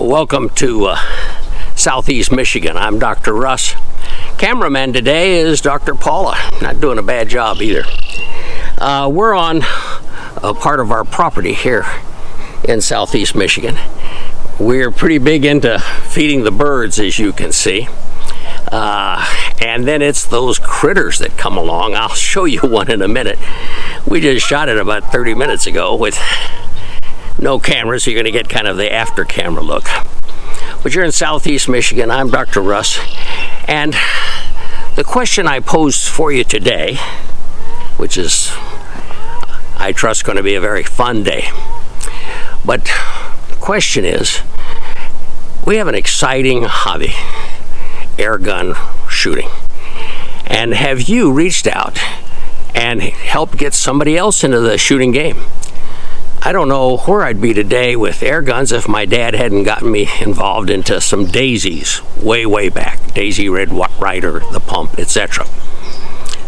Welcome to Southeast Michigan. I'm Dr. Russ. Cameraman today is Dr. Paula. Not doing a bad job either. We're on a part of our property here in Southeast Michigan. We're pretty big into feeding the birds, as you can see. And then it's those critters that come along. I'll show you one in a minute. We just shot it about 30 minutes ago with no camera, so you're going to get kind of the after camera look. But you're in Southeast Michigan. I'm Dr. Russ. And the question I posed for you today, which is, I trust, going to be a very fun day. But the question is, we have an exciting hobby, air gun shooting. And have you reached out and helped get somebody else into the shooting game? I don't know where I'd be today with air guns if my dad hadn't gotten me involved into some daisies way back. Daisy Red Ryder, the pump, etc.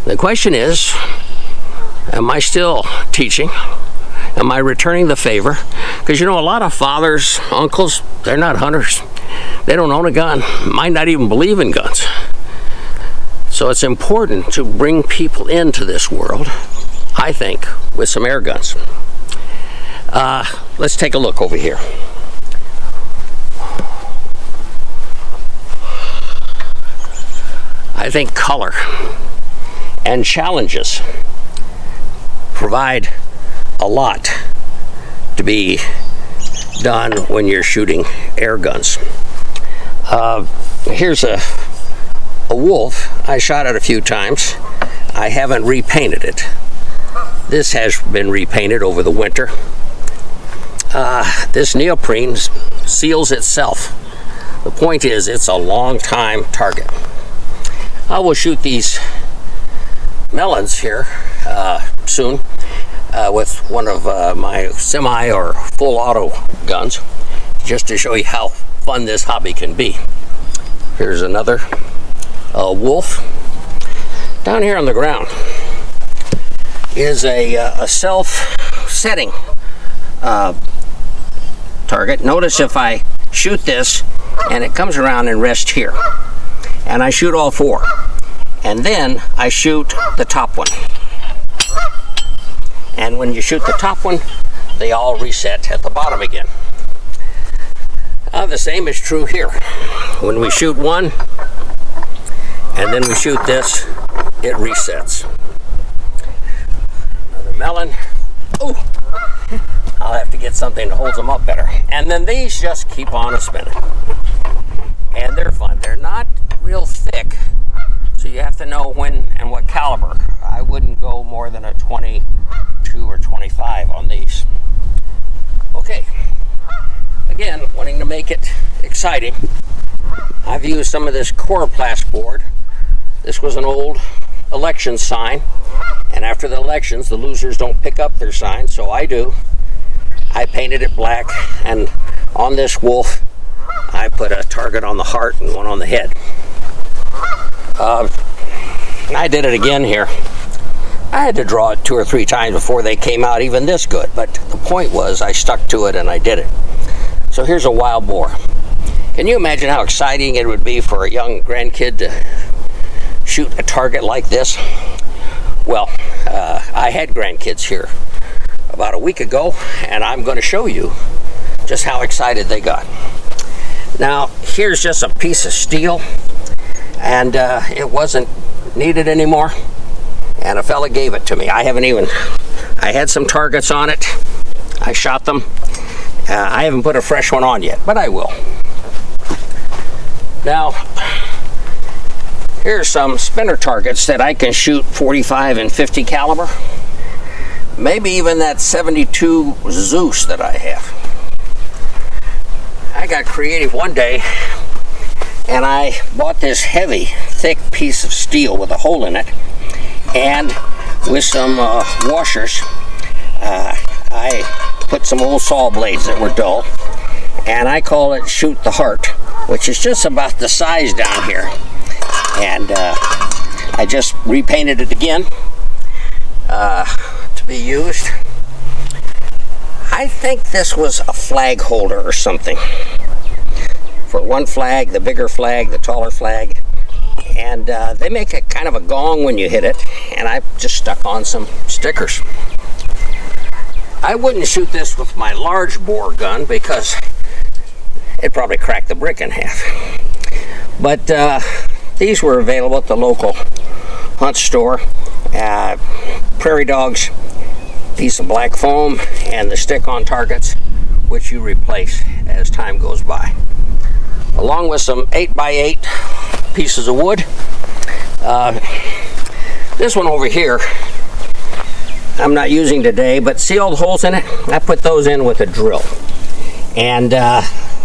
The question is, am I still teaching? Am I returning the favor? Because you know, a lot of fathers, uncles, they're not hunters. They don't own a gun, might not even believe in guns. So it's important to bring people into this world, I think, with some air guns. Let's take a look over here. I think color and challenges provide a lot to be done when you're shooting air guns. Here's a wolf. I shot it a few times. I haven't repainted it. This has been repainted over the winter. This neoprene seals itself. The point is, it's a long time target. I will shoot these melons here soon with one of my semi or full auto guns, just to show you how fun this hobby can be. Here's another wolf. Down here on the ground is a self-setting target. Notice if I shoot this and it comes around and rests here, and I shoot all four, and then I shoot the top one, and when you shoot the top one, they all reset at the bottom again. The same is true here. When we shoot one and then we shoot this, it resets. Another melon. Oh, I'll have to get something that holds them up better. And then these just keep on a spinning. And they're fun. They're not real thick, so you have to know when and what caliber. I wouldn't go more than a 22 or 25 on these. Okay. Again, wanting to make it exciting, I've used some of this coroplast board. This was an old election sign, and after the elections, the losers don't pick up their sign, so I do. I painted it black, and on this wolf, I put a target on the heart and one on the head. I did it again here. I had to draw it 2 or 3 times before they came out even this good, but the point was I stuck to it and I did it. So here's a wild boar. Can you imagine how exciting it would be for a young grandkid to shoot a target like this? Well, I had grandkids here about a week ago, and I'm going to show you just how excited they got. Now, here's just a piece of steel, and it wasn't needed anymore, and a fella gave it to me. I had some targets on it. I shot them. I haven't put a fresh one on yet, but I will. Now, here's some spinner targets that I can shoot 45 and 50 caliber. Maybe even that 72 Zeus that I have. I got creative one day, and I bought this heavy, thick piece of steel with a hole in it, and with some washers, I put some old saw blades that were dull, and I call it Shoot the Heart, which is just about the size down here. And I just repainted it again to be used. I think this was a flag holder or something. for one flag, the bigger flag, the taller flag. And they make a kind of a gong when you hit it, and I just stuck on some stickers. I wouldn't shoot this with my large bore gun because it'd probably crack the brick in half. But these were available at the local hunt store. Prairie dogs, piece of black foam, and the stick-on targets, which you replace as time goes by, along with some 8x8 pieces of wood. This one over here I'm not using today, but see all the holes in it? I put those in with a drill. And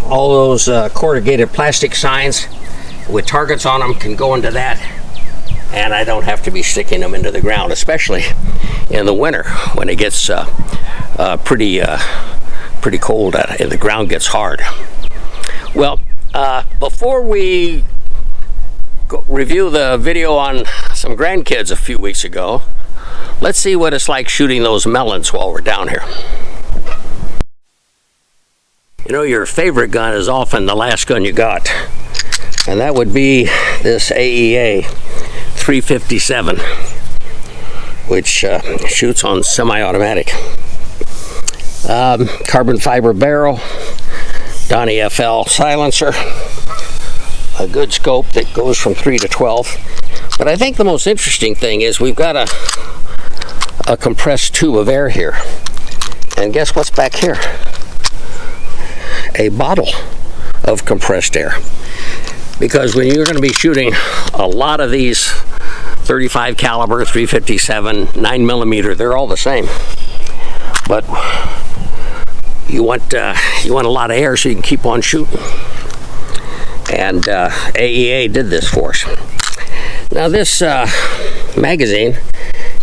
all those corrugated plastic signs with targets on them can go into that, and I don't have to be sticking them into the ground, especially in the winter when it gets pretty cold out and the ground gets hard. Well, before we review the video on some grandkids a few weeks ago, let's see what it's like shooting those melons while we're down here. You know, your favorite gun is often the last gun you got, and that would be this AEA 357, which shoots on semi-automatic. Carbon fiber barrel, Donnie FL silencer, a good scope that goes from 3 to 12. But I think the most interesting thing is we've got a compressed tube of air here. And guess what's back here? A bottle of compressed air. Because when you're going to be shooting a lot of these 35 caliber, 357, 9mm, they're all the same. But you want a lot of air so you can keep on shooting. And AEA did this for us. Now this magazine,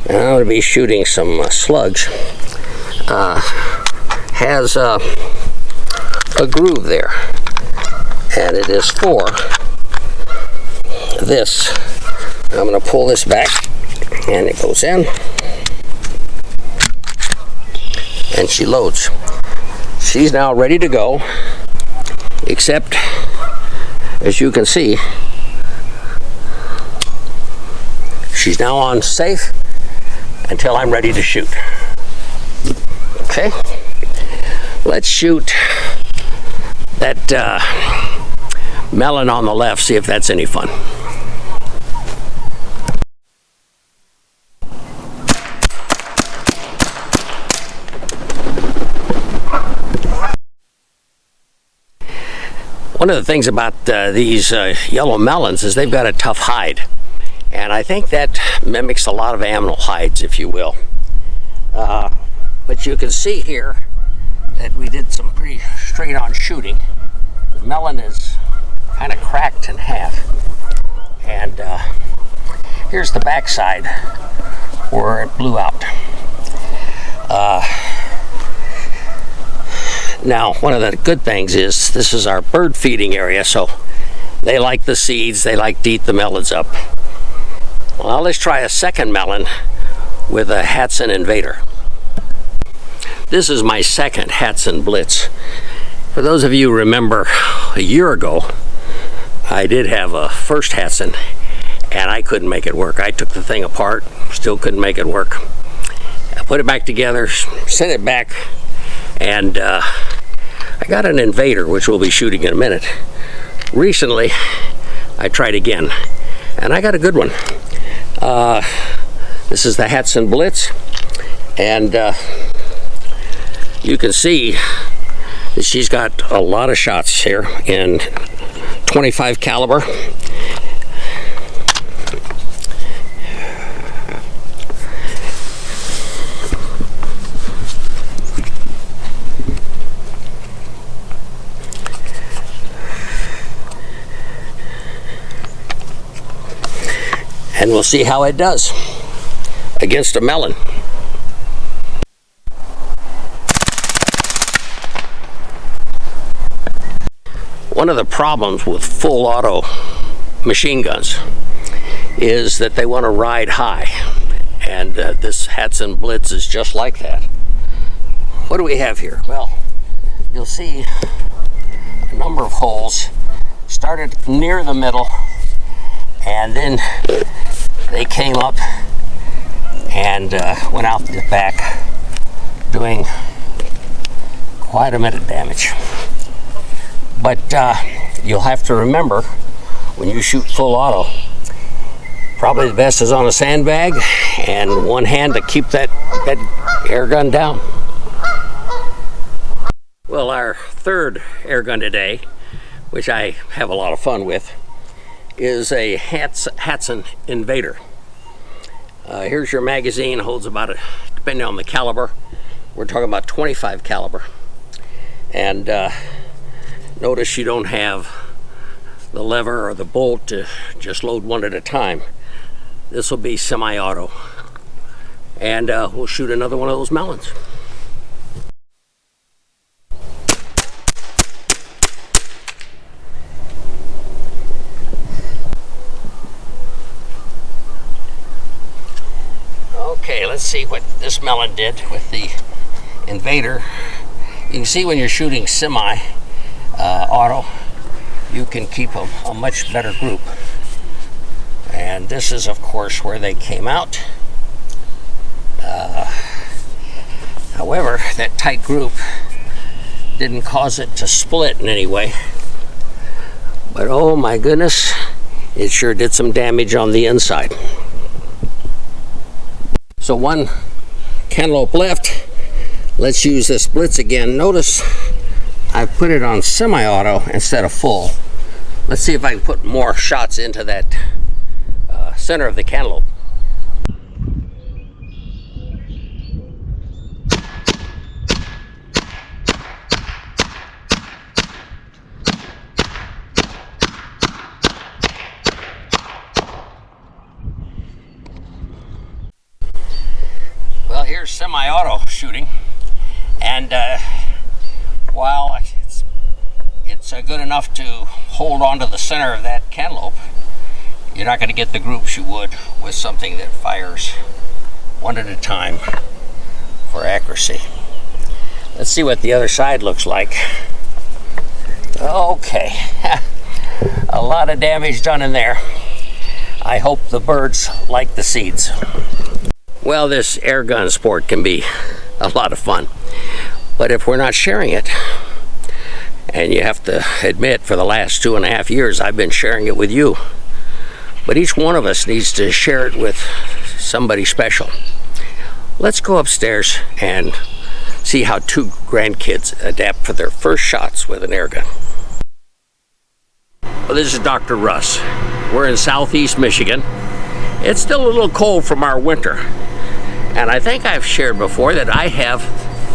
I'm going to be shooting some slugs, has a groove there, and it is for this. I'm going to pull this back, and it goes in, and she loads. She's now ready to go, except, as you can see, she's now on safe until I'm ready to shoot. Okay, let's shoot that melon on the left, see if that's any fun. One of the things about these yellow melons is they've got a tough hide. And I think that mimics a lot of animal hides, if you will. But you can see here that we did some pretty straight-on shooting. The melon is kind of cracked in half. And here's the backside where it blew out. Now, one of the good things is this is our bird feeding area, so they like the seeds, they like to eat the melons up. Well, let's try a second melon with a Hatson Invader. This is my second Hatson Blitz. For those of you who remember, a year ago, I did have a first Hatson, and I couldn't make it work. I took the thing apart, still couldn't make it work. I put it back together, sent it back, and I got an Invader, which we'll be shooting in a minute. Recently, I tried again, and I got a good one. This is the Hatson Blitz, and you can see that she's got a lot of shots here in 25 caliber. And we'll see how it does against a melon. One of the problems with full auto machine guns is that they want to ride high, and this Hatson Blitz is just like that. What do we have here? Well, you'll see a number of holes started near the middle, and then they came up and went out the back, doing quite a bit of damage. But you'll have to remember, when you shoot full auto, probably the best is on a sandbag and one hand to keep that air gun down. Well, our third air gun today, which I have a lot of fun with, is a Hatsan Invader. Here's your magazine. Holds about, depending on the caliber, we're talking about 25 caliber. And notice you don't have the lever or the bolt to just load one at a time. This will be semi-auto. And we'll shoot another one of those melons. Okay, let's see what this melon did with the Invader. You can see when you're shooting semi-auto, you can keep a much better group. And this is, of course, where they came out. However, that tight group didn't cause it to split in any way. But oh my goodness, it sure did some damage on the inside. So one cantaloupe left. Let's use the splits again. Notice I've put it on semi-auto instead of full. Let's see if I can put more shots into that center of the cantaloupe. Well, here's semi-auto shooting, and while it's good enough to hold on to the center of that cantaloupe, you're not going to get the groups you would with something that fires one at a time for accuracy. Let's see what the other side looks like. Okay, a lot of damage done in there. I hope the birds like the seeds. Well, this air gun sport can be a lot of fun, but if we're not sharing it, and you have to admit, for the last 2.5 years, I've been sharing it with you. But each one of us needs to share it with somebody special. Let's go upstairs and see how 2 grandkids adapt for their first shots with an air gun. Well, this is Dr. Russ. We're in southeast Michigan. It's still a little cold from our winter. And I think I've shared before that I have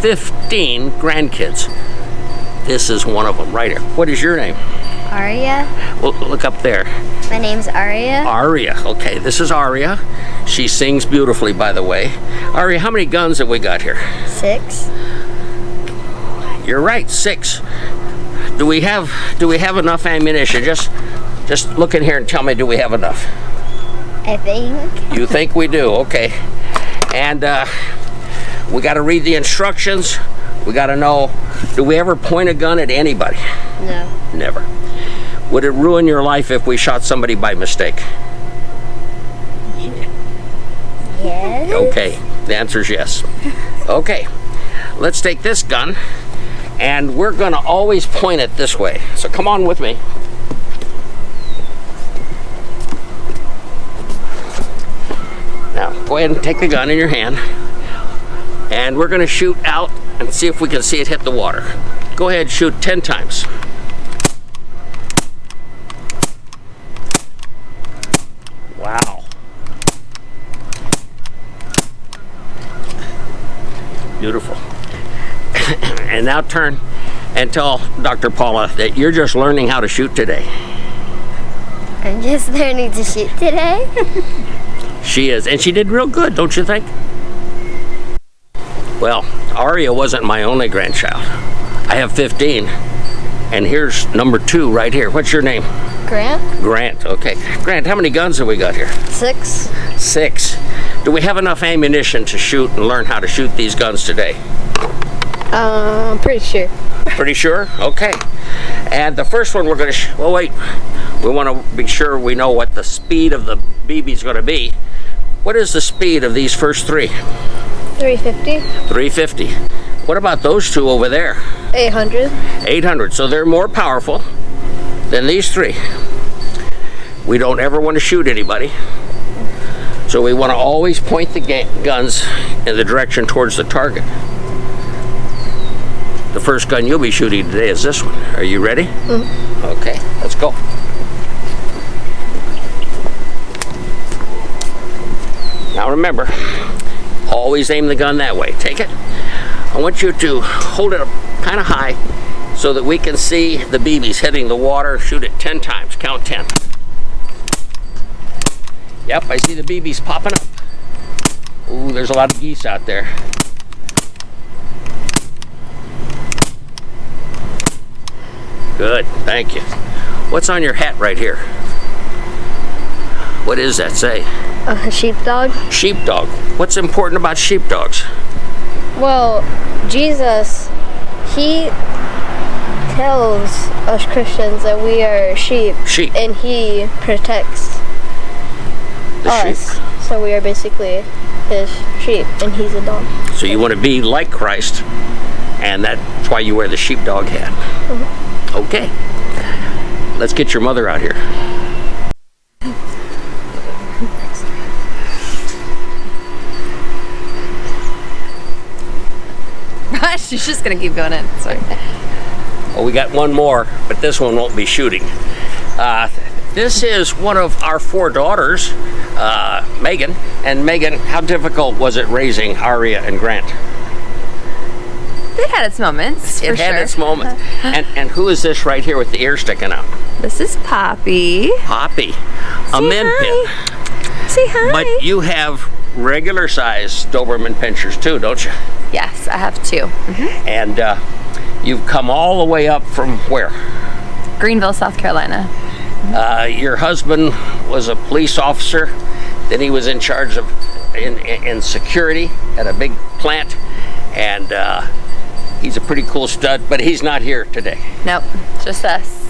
15 grandkids. This is one of them right here. What is your name? Aria. Well, look up there. My name's Aria. Aria. Okay, this is Aria. She sings beautifully, by the way. Aria, how many guns have we got here? 6. You're right, 6. Do we have enough ammunition? Just look in here and tell me, do we have enough? I think. You think we do? Okay. And we got to read the instructions. We got to know, do we ever point a gun at anybody? No. Never. Would it ruin your life if we shot somebody by mistake? Yes. Okay, the answer is yes. Okay, let's take this gun, and we're gonna always point it this way. So come on with me. Now, go ahead and take the gun in your hand, and we're gonna shoot out and see if we can see it hit the water. Go ahead, shoot 10 times. Wow. Beautiful. And now turn and tell Dr. Paula that you're just learning how to shoot today. I'm just learning to shoot today. She is, and she did real good, don't you think? Well, Aria wasn't my only grandchild. I have 15, and here's number 2 right here. What's your name? Grant. Grant, okay. Grant, how many guns have we got here? 6. 6. Do we have enough ammunition to shoot and learn how to shoot these guns today? I'm pretty sure. Pretty sure? Okay. And the first one we're going to, well, wait. We want to be sure we know what the speed of the BB is going to be. What is the speed of these first three? 350. 350. What about those two over there? 800. 800. So they're more powerful than these three. We don't ever want to shoot anybody. So we want to always point the guns in the direction towards the target. The first gun you'll be shooting today is this one. Are you ready? Mm-hmm. Okay, let's go. Now remember, always aim the gun that way. Take it. I want you to hold it up kind of high so that we can see the BBs hitting the water. Shoot it 10 times. Count 10. Yep, I see the BBs popping up. Ooh, there's a lot of geese out there. Good, thank you. What's on your hat right here? What does that say? A sheepdog. Sheepdog. What's important about sheepdogs? Well, Jesus, he tells us Christians that we are sheep. Sheep. And he protects us. Sheep. So we are basically his sheep, and he's a dog. So you want to be like Christ, and that's why you wear the sheepdog hat. Mm-hmm. Okay. Let's get your mother out here. She's just gonna keep going in. Sorry. Oh, we got one more, but this one won't be shooting. This is one of our 4 daughters, Megan. And Megan, how difficult was it raising Aria and Grant? It had its moments. It had its moments. And who is this right here with the ear sticking out? This is Poppy. Poppy, a min pin. Say hi. But you have regular size Doberman pinschers too, don't you? Yes, I have 2. Mm-hmm. And you've come all the way up from where? Greenville, South Carolina. Your husband was a police officer, then he was in charge of in security at a big plant, and he's a pretty cool stud, but he's not here today. Nope, just us.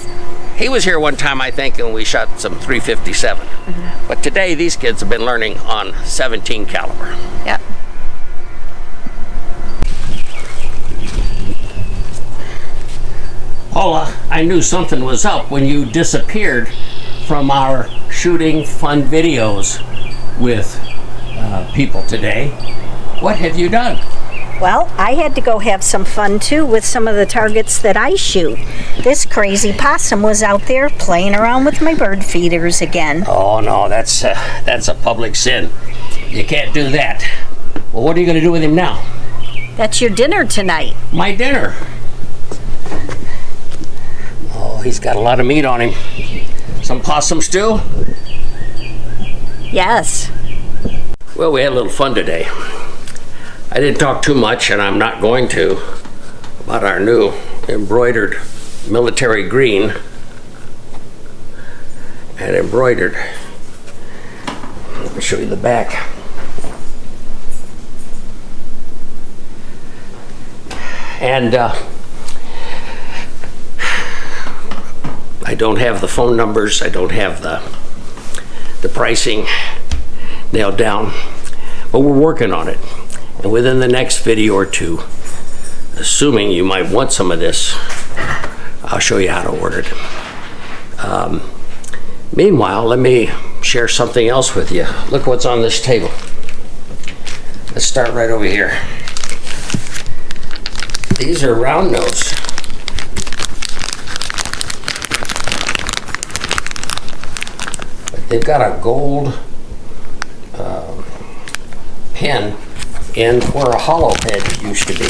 He was here one time, I think, and we shot some 357. Mm-hmm. But today, these kids have been learning on 17 caliber. Yep. Paula, I knew something was up when you disappeared from our shooting fun videos with people today. What have you done? Well, I had to go have some fun too with some of the targets that I shoot. This crazy possum was out there playing around with my bird feeders again. Oh no, that's a public sin. You can't do that. Well, what are you going to do with him now? That's your dinner tonight. My dinner? Oh, he's got a lot of meat on him. Some possum stew? Yes. Well, we had a little fun today. I didn't talk too much, and I'm not going to, about our new embroidered military green and embroidered. Let me show you the back. And I don't have the phone numbers, I don't have the pricing nailed down, but we're working on it. And within the next video or two, assuming you might want some of this, I'll show you how to order it. Meanwhile, let me share something else with you. Look what's on this table. Let's start right over here. These are round nose. But they've got a gold pin in where a hollow head used to be.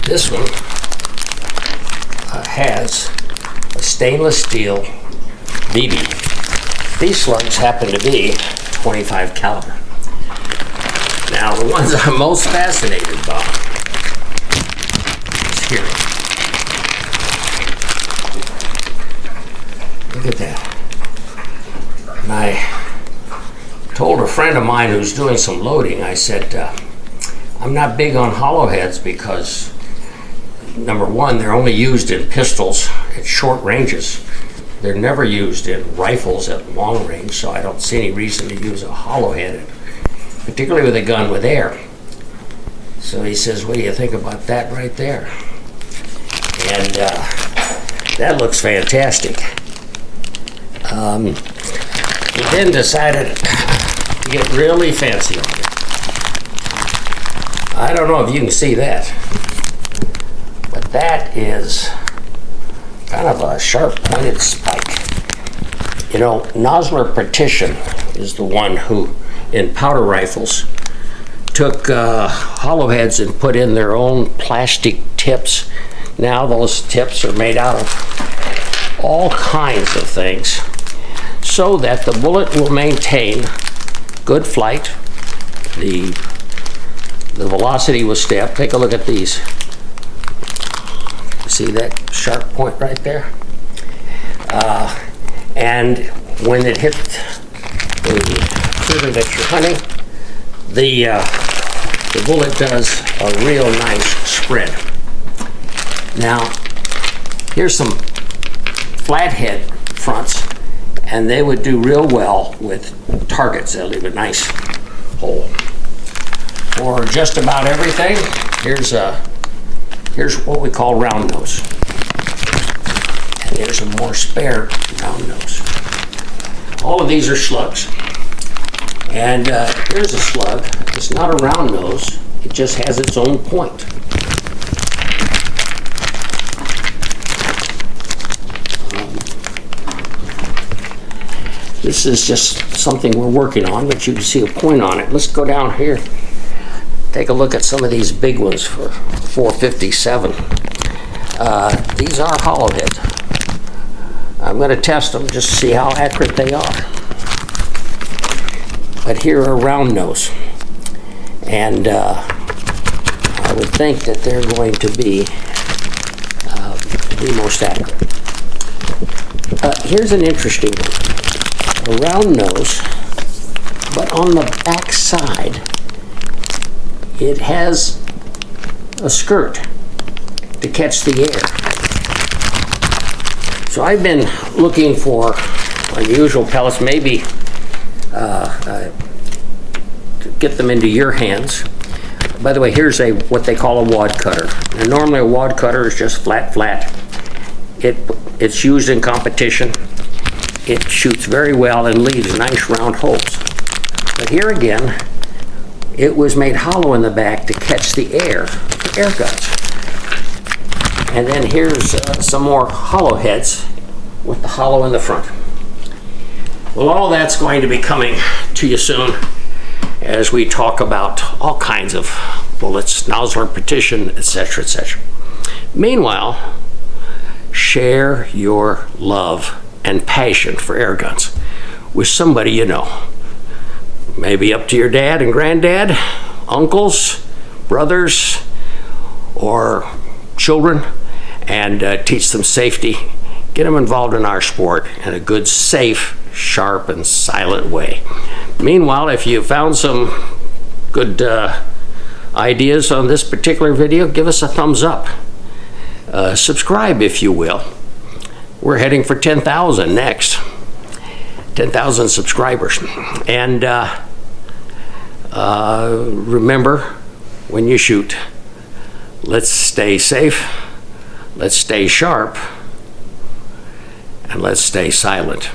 This one has a stainless steel BB. These slugs happen to be 25 caliber. Now, the ones I'm most fascinated by is here. Look at that. And I told a friend of mine who's doing some loading, I said, I'm not big on hollow heads because, number one, they're only used in pistols at short ranges. They're never used in rifles at long range, so I don't see any reason to use a hollow head, particularly with a gun with air. So he says, what do you think about that right there? And that looks fantastic. He then decided to get really fancy on it. I don't know if you can see that, but that is kind of a sharp pointed spike. You know, Nosler Partition is the one who, in powder rifles, took hollow heads and put in their own plastic tips. Now those tips are made out of all kinds of things so that the bullet will maintain good flight. The velocity will stay up. Take a look at these. See that sharp point right there? And when it hit the critter that you're hunting, the bullet does a real nice spread. Now, here's some flathead fronts, and they would do real well with targets. They'll leave a nice hole. For just about everything, here's what we call round nose. And here's a more spare round nose. All of these are slugs. And here's a slug. It's not a round nose. It just has its own point. This is just something we're working on, but you can see a point on it. Let's go down here. Take a look at some of these big ones for 457. These are hollow heads. I'm going to test them just to see how accurate they are. But here are round nose. And I would think that they're going to be the most accurate. Here's an interesting one. A round nose, but on the back side, it has a skirt to catch the air. So I've been looking for unusual pellets, maybe to get them into your hands. By the way, here's what they call a wad cutter. And normally a wad cutter is just flat. It's used in competition. It shoots very well and leaves nice round holes. But here again, it was made hollow in the back to catch the air for air guns. And then here's some more hollow heads with the hollow in the front. Well, all that's going to be coming to you soon as we talk about all kinds of bullets, Nosler Partition, etc., etc. Meanwhile, share your love and passion for air guns with somebody you know. Maybe up to your dad and granddad, uncles, brothers, or children, and teach them safety. Get them involved in our sport in a good, safe, sharp, and silent way. Meanwhile, if you found some good ideas on this particular video, give us a thumbs up. Subscribe if you will. We're heading for 10,000 next. 10,000 subscribers. And remember, when you shoot, let's stay safe, let's stay sharp, and let's stay silent.